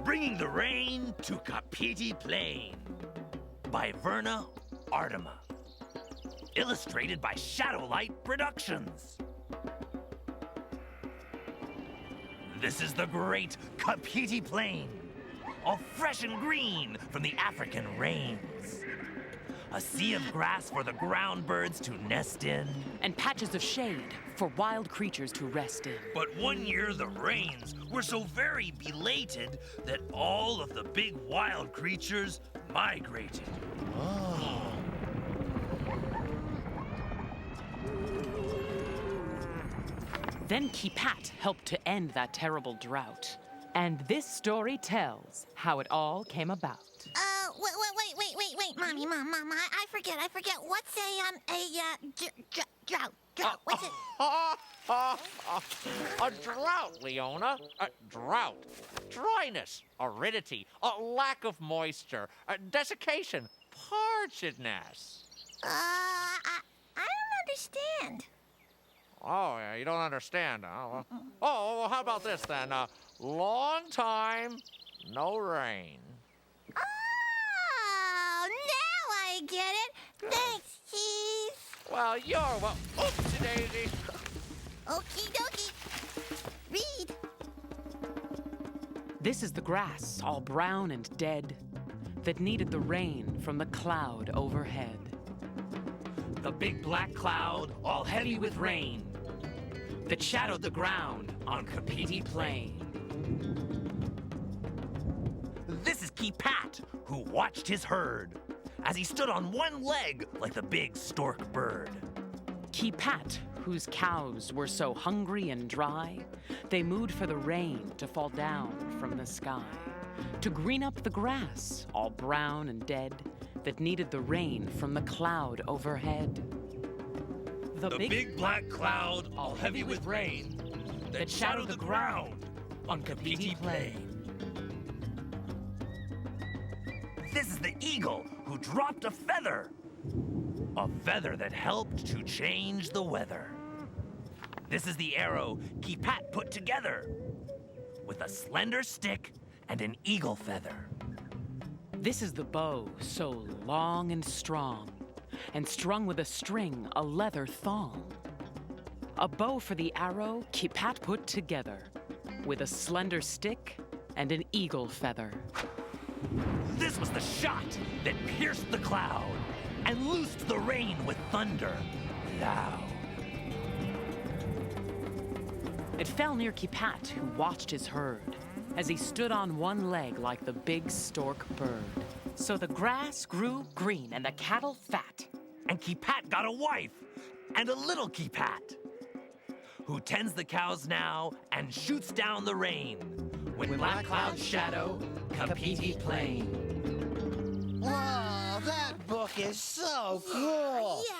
Bringing the Rain to Kapiti Plain by Verna, Aardema. Illustrated by Shadowlight Productions. This is the great Kapiti Plain, all fresh and green from the African rains. A sea of grass for the ground birds to nest in. And patches of shade for wild creatures to rest in. But one year the rains were so very belated that all of the big wild creatures migrated. Then Kapiti helped to end that terrible drought. And this story tells how it all came about. Wait, Mommy, Mom, I forget. What's drought? What's it? A drought, Leona. A drought. Dryness, aridity, a lack of moisture, desiccation, parchedness. I don't understand. Oh, yeah, you don't understand, huh? Well, how about this then? Long time, no rain. Oh, now I get it. Thanks, Cheese. Well, you're well. Oopsie daisy. Okie dokie. Read. This is the grass, all brown and dead, that needed the rain from the cloud overhead. The big black cloud, all heavy with rain, that shadowed the ground on Kapiti Plain. This is Kapiti, who watched his herd as he stood on one leg like the big stork bird. Kapiti, whose cows were so hungry and dry, they mooed for the rain to fall down from the sky, to green up the grass, all brown and dead, that needed the rain from the cloud overhead. The big black cloud, all heavy with rain, that shadowed the ground on Kapiti Plain. This is the eagle who dropped a feather that helped to change the weather. This is the arrow Kapiti put together with a slender stick and an eagle feather. This is the bow, so long and strong, and strung with a string, a leather thong. A bow for the arrow Kapiti put together with a slender stick and an eagle feather. This was the shot that pierced the cloud and loosed the rain with thunder loud. It fell near Kapiti, who watched his herd, as he stood on one leg like the big stork bird. So the grass grew green and the cattle fat. And Kapiti got a wife and a little Kapiti, who tends the cows now and shoots down the rain when black clouds shadow Kapiti Plain. Wow, that book is so cool. Yeah.